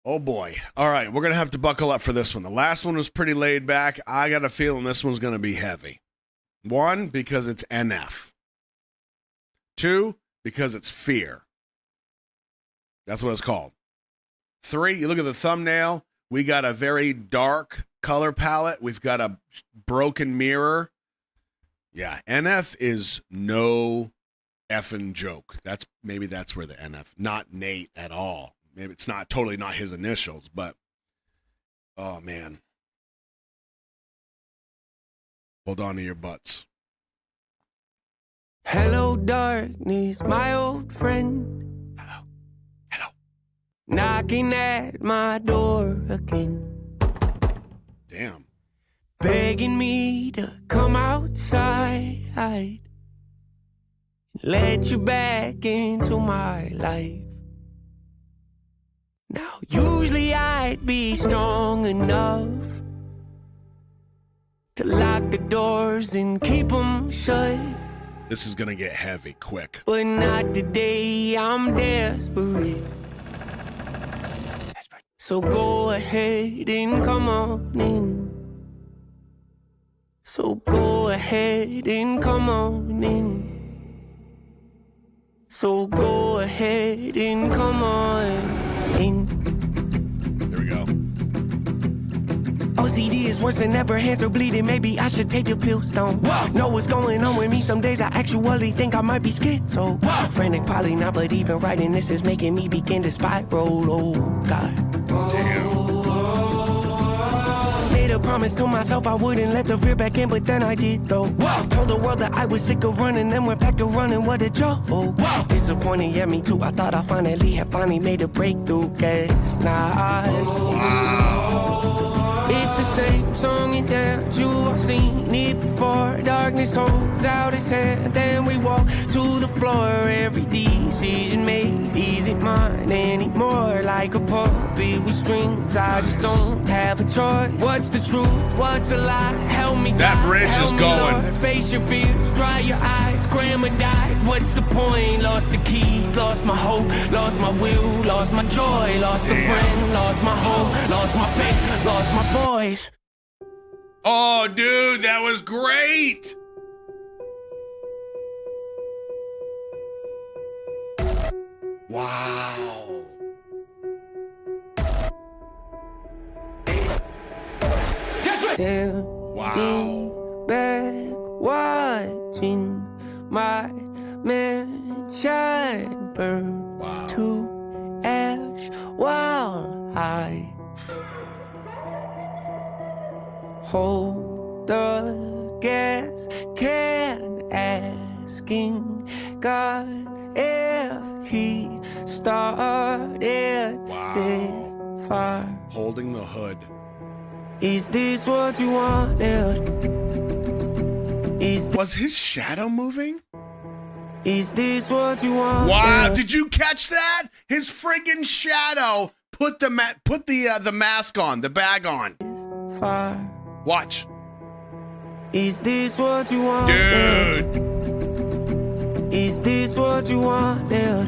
Oh, boy. All right, we're going to have to buckle up for this one. The last one was pretty laid back. I got a feeling this one's going to be heavy. 1, because it's NF. 2, because it's fear. That's what it's called. 3, you look at the thumbnail. We got a very dark color palette. We've got a broken mirror. Yeah, NF is no effing joke. Maybe that's where the NF, not Nate at all. Maybe it's not totally not his initials, but oh man. Hold on to your butts. Hello, darkness, my old friend. Hello. Hello. Knocking at my door again. Damn. Begging me to come outside. Let you back into my life. Now, usually I'd be strong enough to lock the doors and keep them shut. This is going to get heavy quick. But not today, I'm desperate. So go ahead and come on in. So go ahead and come on in. So go ahead and come on in. There we go. OCD is worse than ever, hands are bleeding. Maybe I should take the pills down. Know what's going on with me. Some days I actually think I might be schizo. Frantic, probably not, but even writing this is making me begin to spiral. Oh, God. Damn. Made a promise to myself I wouldn't let the fear back in, but then I did though. Told the world that I was sick of running, then went back to running. What a joke. Disappointed, yeah, me too. I thought I finally made a breakthrough. Guess not. It's the same song and dance, you've seen it before. Darkness holds out its hand, then we walk to the floor. Every decision made isn't mine anymore. Like a puppet with strings, I just don't have a choice. What's the truth? What's a lie? Help me, God. That bridge is going. Lord. Face your fears, dry your eyes. Grandma died, what's the point? Lost the keys, lost my hope, lost my will, lost my joy, lost a friend, lost my hope, lost my faith, lost my voice. Oh, dude, that was great. Wow. Standing back, watching my mansion burn to ash while I hold the gas can, asking God if He started this fire. Holding the hood. Is this what you wanted? Was his shadow moving? Is this what you wanted? Wow, did you catch that? His friggin' shadow put the mask on, the bag on. Fire. Watch. Is this what you wanted? Dude. Is this what you wanted?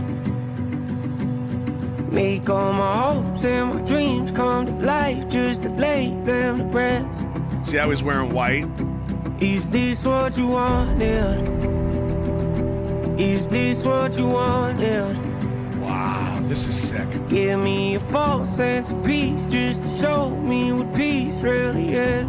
Make all my hopes and my dreams come to life just to lay them to rest. See how he's wearing white? Is this what you wanted? Is this what you wanted? Wow, this is sick. Give me a false sense of peace just to show me what peace really is.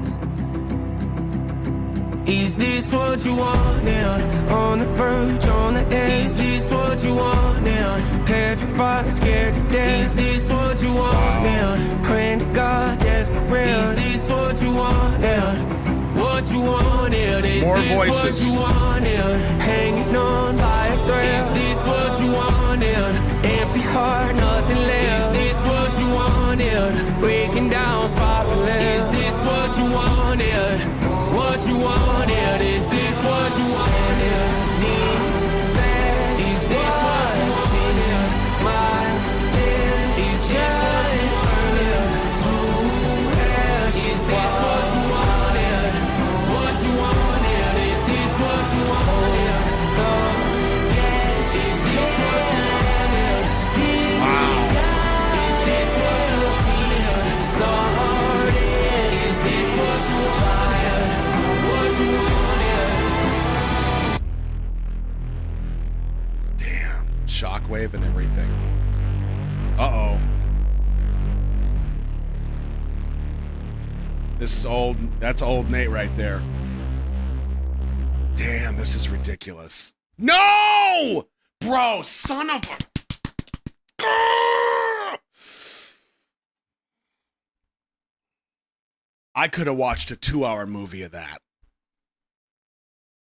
Is this what you wanted? On the verge, on the edge. Is this what you wanted? Petrified, scared to death. Is this what you wanted? Praying to God, desperate. Is this what you wanted? What you wanted? Is more this voices. What you wanted? Hanging on by a thread. Is this what you wanted? Empty heart, nothing left. Is this what you wanted? Breaking down, spiraling. Is this what you wanted? What you wanted? Is this what you wanted? Is this what you wanted? My head is this what you wanted? To ash. Is this what you wanted? What you wanted? Is this what you wanted? The gas. Is this what you wanted? Wow. Is this what you shockwave and everything. Uh-oh. This is old. That's old Nate right there. Damn, this is ridiculous. No! Bro, son of a... I could have watched a 2-hour movie of that.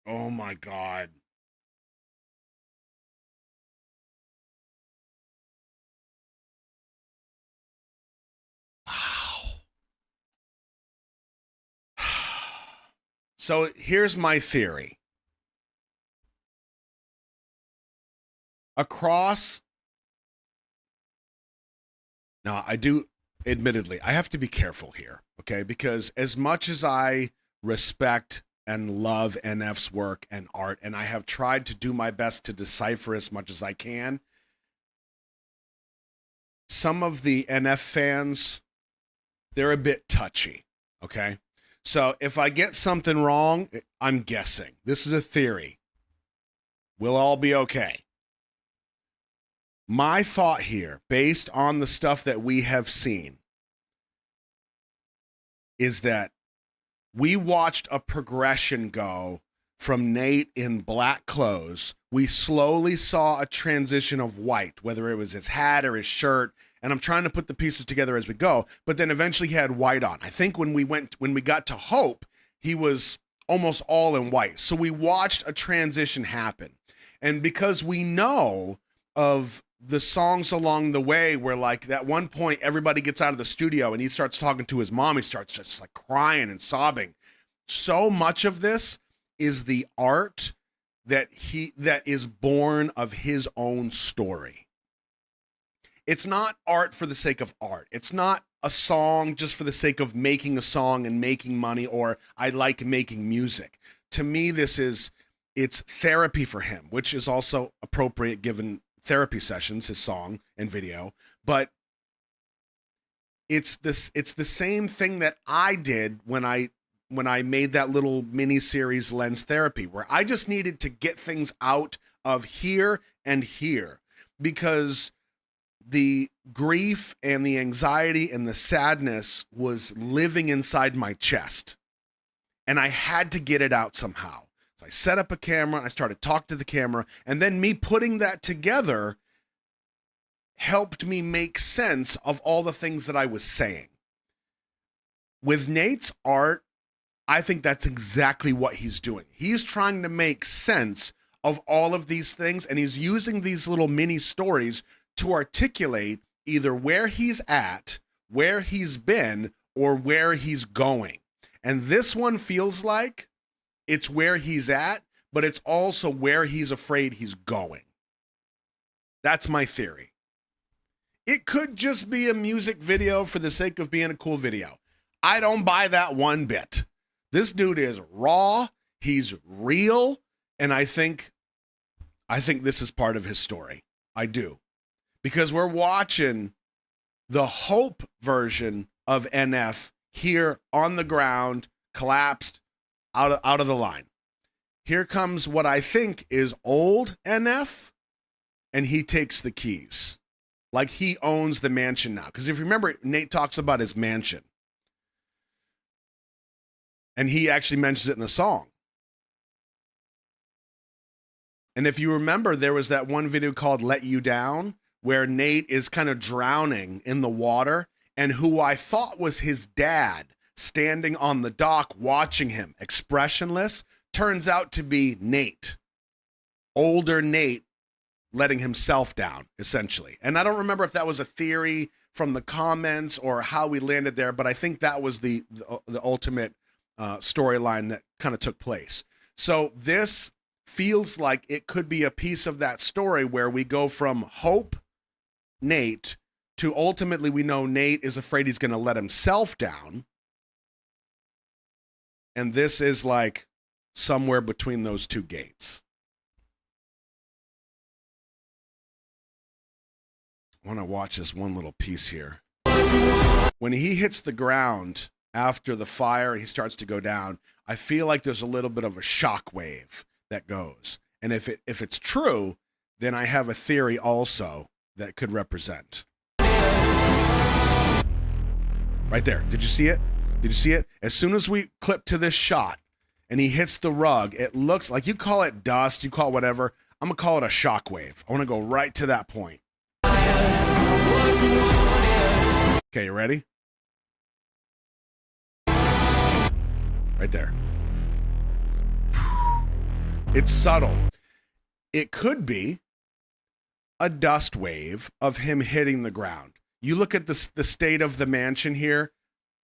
Oh my God. Wow. So here's my theory. Across... Now, admittedly, I have to be careful here, okay? Because as much as I respect and love NF's work and art, and I have tried to do my best to decipher as much as I can, some of the NF fans, they're a bit touchy, okay? So if I get something wrong, I'm guessing. This is a theory. We'll all be okay. My thought here, based on the stuff that we have seen, is that we watched a progression go from Nate in black clothes. We slowly saw a transition of white, whether it was his hat or his shirt. And I'm trying to put the pieces together as we go. But then eventually he had white on. I think when we got to Hope, he was almost all in white. So we watched a transition happen. And because we know of the songs along the way where, like, at one point everybody gets out of the studio and he starts talking to his mom, he starts just like crying and sobbing. So much of this is the art that is born of his own story. It's not art for the sake of art. It's not a song just for the sake of making a song and making money, or I like making music. To me, it's therapy for him, which is also appropriate given therapy sessions, his song and video. But it's the same thing that I did when I made that little mini series Lens Therapy, where I just needed to get things out of here and here, because the grief and the anxiety and the sadness was living inside my chest, and I had to get it out somehow. So I set up a camera, I started talking to the camera, and then me putting that together helped me make sense of all the things that I was saying. With Nate's art, I think that's exactly what he's doing. He's trying to make sense of all of these things, and he's using these little mini stories to articulate either where he's at, where he's been, or where he's going. And this one feels like it's where he's at, but it's also where he's afraid he's going. That's my theory. It could just be a music video for the sake of being a cool video. I don't buy that one bit. This dude is raw, he's real, and I think this is part of his story. I do. Because we're watching the Hope version of NF here on the ground, collapsed, out of the line. Here comes what I think is old NF, and he takes the keys. Like he owns the mansion now. Because if you remember, Nate talks about his mansion. And he actually mentions it in the song. And if you remember, there was that one video called Let You Down, where Nate is kind of drowning in the water, and who I thought was his dad standing on the dock watching him, expressionless, turns out to be Nate. Older Nate letting himself down, essentially. And I don't remember if that was a theory from the comments or how we landed there, but I think that was the ultimate storyline that kind of took place. So this feels like it could be a piece of that story where we go from Hope Nate to ultimately we know Nate is afraid he's going to let himself down. And this is like somewhere between those two gates. I want to watch this one little piece here. When he hits the ground after the fire and he starts to go down, I feel like there's a little bit of a shock wave that goes. And if it's true, then I have a theory also that could represent. Right there. Did you see it? Did you see it? As soon as we clip to this shot and he hits the rug, it looks like, you call it dust, you call it whatever. I'm going to call it a shockwave. I want to go right to that point. Okay, you ready? Right there. It's subtle. It could be a dust wave of him hitting the ground. You look at the state of the mansion here,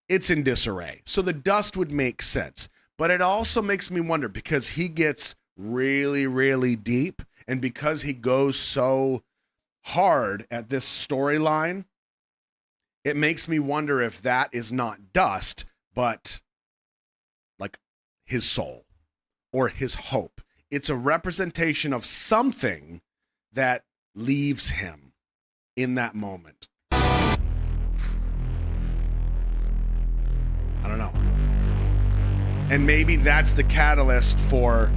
it's in disarray. So the dust would make sense. But it also makes me wonder, because he gets really, really deep, and because he goes so hard at this storyline, it makes me wonder if that is not dust, but like his soul or his hope. It's a representation of something that leaves him in that moment. I don't know. And maybe that's the catalyst for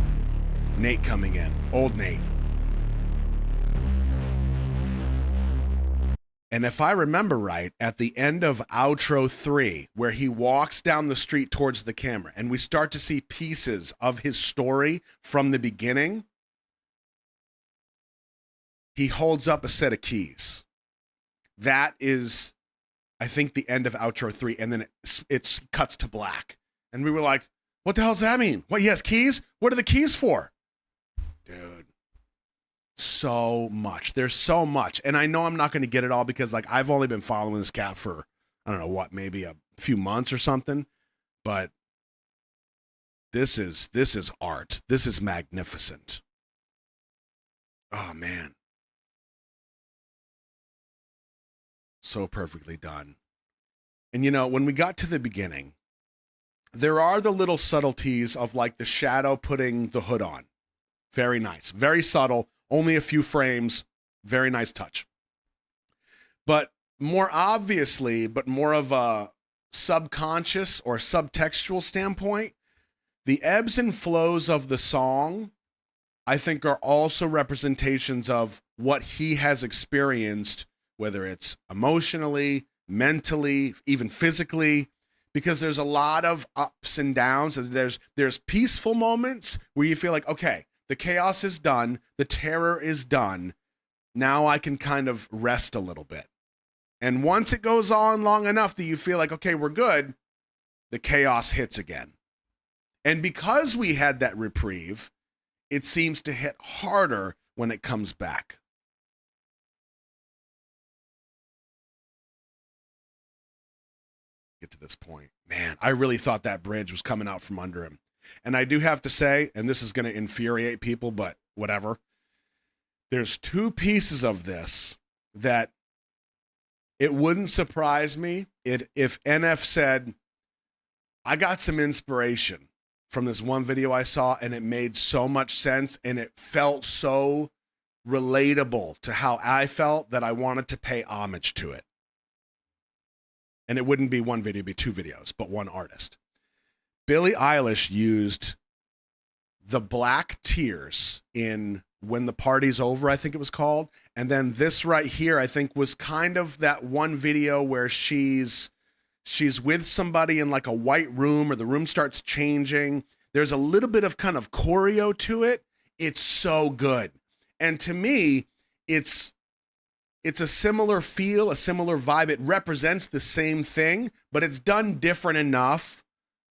Nate coming in, old Nate. And if I remember right, at the end of outro 3, where he walks down the street towards the camera and we start to see pieces of his story from the beginning, he holds up a set of keys. That is, I think, the end of outro 3. And then it cuts to black. And we were like, what the hell does that mean? What, he has keys? What are the keys for? Dude. So much. There's so much. And I know I'm not going to get it all, because like I've only been following this cat for, I don't know what, maybe a few months or something. But this is art. This is magnificent. Oh man. So perfectly done. And you know, when we got to the beginning, there are the little subtleties of like the shadow putting the hood on. Very nice. Very subtle. Only a few frames. Very nice touch. But more obviously, but more of a subconscious or subtextual standpoint, the ebbs and flows of the song, I think, are also representations of what he has experienced, whether it's emotionally, mentally, even physically, because there's a lot of ups and downs. And there's peaceful moments where you feel like, okay, the chaos is done. The terror is done. Now I can kind of rest a little bit. And once it goes on long enough that you feel like, okay, we're good, the chaos hits again. And because we had that reprieve, it seems to hit harder when it comes back. Get to this point. Man, I really thought that bridge was coming out from under him. And I do have to say, and this is going to infuriate people, but whatever. There's two pieces of this that it wouldn't surprise me if NF said, I got some inspiration from this one video I saw, and it made so much sense, and it felt so relatable to how I felt that I wanted to pay homage to it. And it wouldn't be one video, it'd be two videos, but one artist. Billie Eilish used the black tears in When the Party's Over, I think it was called. And then this right here, I think, was kind of that one video where she's with somebody in like a white room, or the room starts changing. There's a little bit of kind of choreo to it. It's so good. And to me, it's a similar feel, a similar vibe. It represents the same thing, but it's done different enough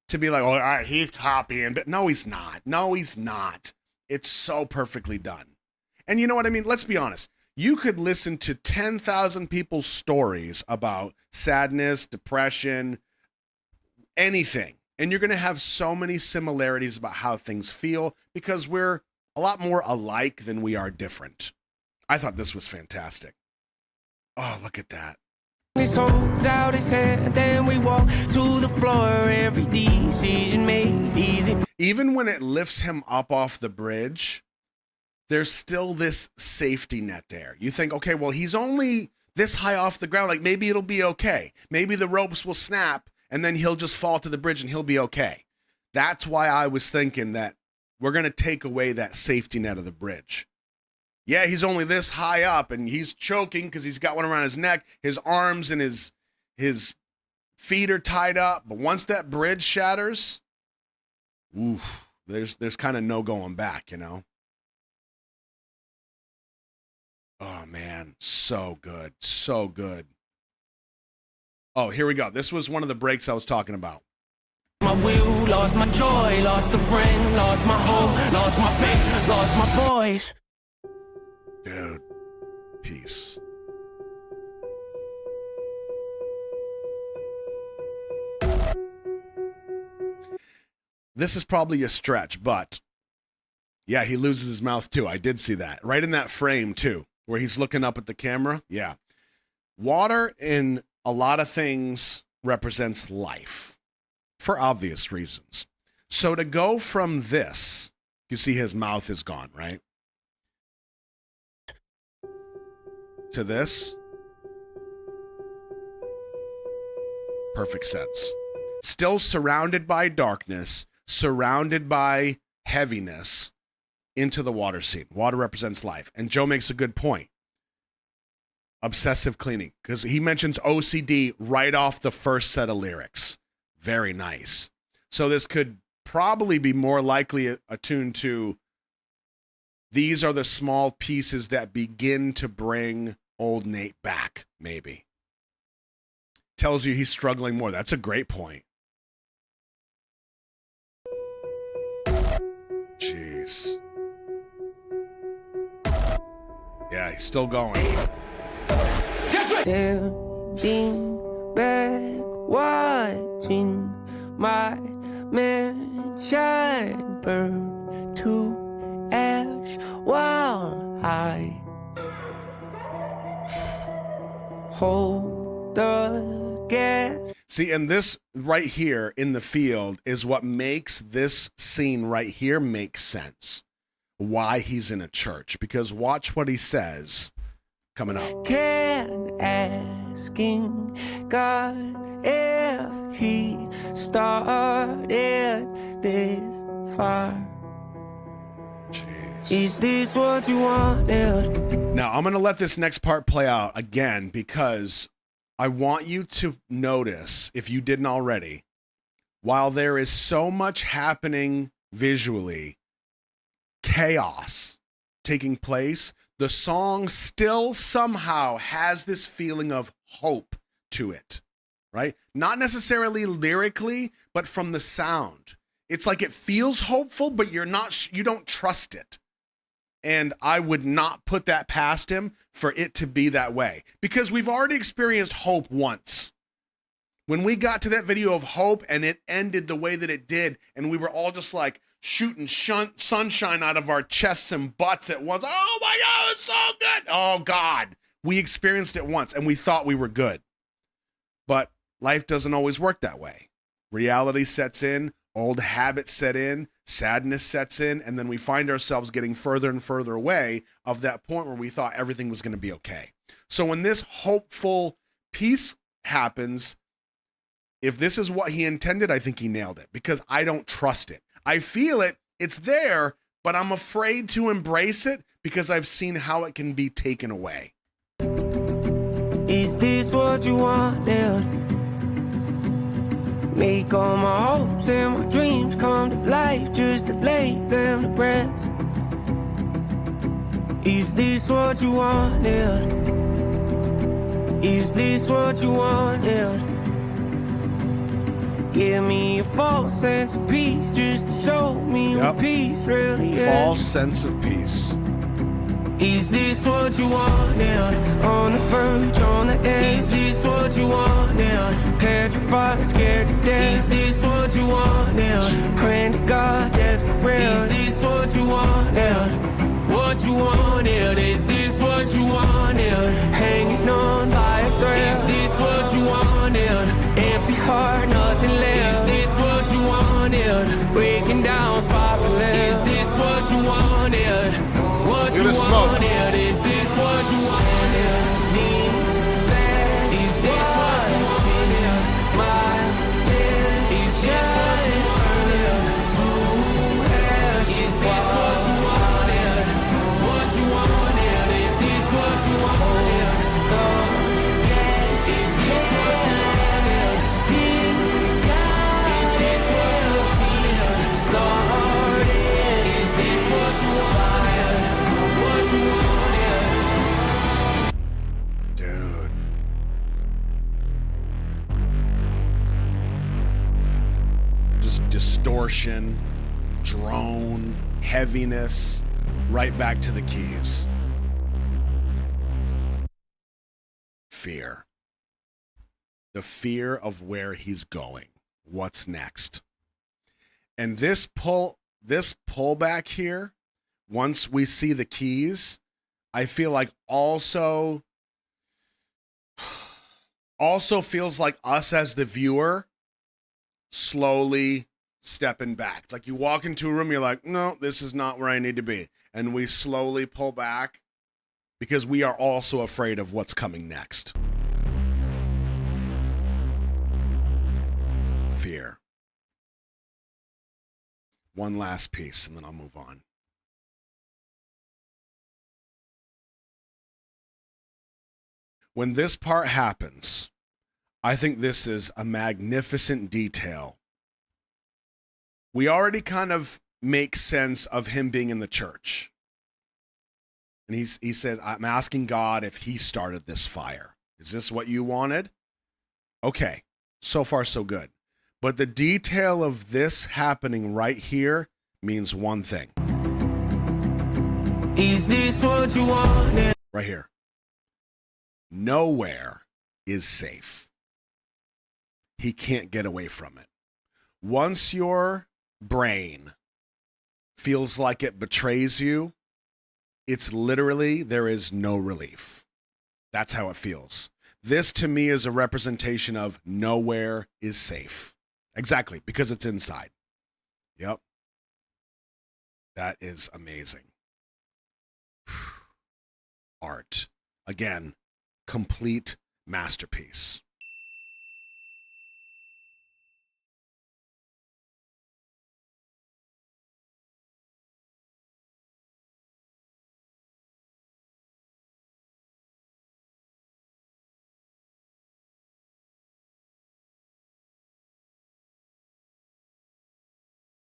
to be like, oh, all right, he's copying. But no, he's not. No, he's not. It's so perfectly done. And you know what I mean? Let's be honest. You could listen to 10,000 people's stories about sadness, depression, anything. And you're going to have so many similarities about how things feel, because we're a lot more alike than we are different. I thought this was fantastic. Oh, look at that. His holds out his hand, then we walk to the floor. Every decision made easy. Even when it lifts him up off the bridge, there's still this safety net there. You think, okay, well, he's only this high off the ground. Like, maybe it'll be okay. Maybe the ropes will snap and then he'll just fall to the bridge and he'll be okay. That's why I was thinking that we're going to take away that safety net of the bridge. Yeah, he's only this high up and he's choking because he's got one around his neck. His arms and his feet are tied up. But once that bridge shatters, oof, there's kind of no going back, you know? Oh, man. So good. So good. Oh, here we go. This was one of the breaks I was talking about. My will, lost my joy, lost a friend, lost my hope, lost my faith, lost my voice. Dude, peace. This is probably a stretch, but yeah, he loses his mouth too. I did see that. Right in that frame too, where he's looking up at the camera. Yeah. Water in a lot of things represents life for obvious reasons. So to go from this, you see his mouth is gone, right? To this, perfect sense. Still surrounded by darkness, surrounded by heaviness, into the water scene. Water represents life. And Joe makes a good point. Obsessive cleaning, because he mentions OCD right off the first set of lyrics. Very nice. So this could probably be more likely attuned to these are the small pieces that begin to bring old Nate back, maybe. Tells you he's struggling more. That's a great point. Jeez. Yeah, he's still going. Standing back, watching my mansion burn to ash while I hold the gas. See, and this right here in the field is what makes this scene right here make sense. Why he's in a church. Because watch what he says coming up. Can asking God if he started this fire. Jeez. Is this what you wanted? Now, I'm going to let this next part play out again because I want you to notice, if you didn't already, while there is so much happening visually, chaos taking place, the song still somehow has this feeling of hope to it, right? Not necessarily lyrically, but from the sound. It's like it feels hopeful, but you don't trust it. And I would not put that past him for it to be that way, because we've already experienced hope once. When we got to that video of hope and it ended the way that it did, and we were all just like shooting sunshine out of our chests and butts at once. Oh my God, it's so good. Oh God, we experienced it once and we thought we were good. But life doesn't always work that way. Reality sets in, old habits set in, sadness sets in, and then we find ourselves getting further and further away of that point where we thought everything was going to be okay. So when this hopeful piece happens, if this is what he intended, I think he nailed it, because I don't trust it. I feel it, it's there, but I'm afraid to embrace it because I've seen how it can be taken away. Is this what you wanted? Make all my hopes and my dreams come to life just to lay them to rest. Is this what you wanted? Is this what you wanted? Give me a false sense of peace just to show me what peace really is. False sense of peace. Is this what you wanted? On the verge, on the edge. Is this what you wanted? Petrified, scared to death. Is this what you wanted? Praying to God, desperate. Is this what you wanted? What you wanted? Is this what you wanted? Hanging on by a thread. Is this what you wanted? Empty heart, nothing left. Is this what you wanted? Breaking down, spiraling. Is this what you wanted? What you wanted? Is this what you wanted? Is this what you wanted? My bed is this what you wanted? To ask. Is this what you wanted? What you wanted? distortion, drone, heaviness, right back to the keys. Fear. The fear of where he's going. What's next? And this pullback here, once we see the keys, I feel like also feels like us as the viewer slowly stepping back. It's like you walk into a room, you're like, no, this is not where I need to be. And we slowly pull back because we are also afraid of what's coming next. Fear. One last piece, and then I'll move on. When this part happens, I think this is a magnificent detail. We already kind of make sense of him being in the church. And he says, I'm asking God if he started this fire. Is this what you wanted? Okay, so far so good. But the detail of this happening right here means one thing. Is this what you wanted? Right here. Nowhere is safe. He can't get away from it. Once your brain feels like it betrays you, it's literally, there is no relief. That's how it feels. This to me is a representation of nowhere is safe. Exactly, because it's inside. Yep. That is amazing. Art. Again, complete masterpiece.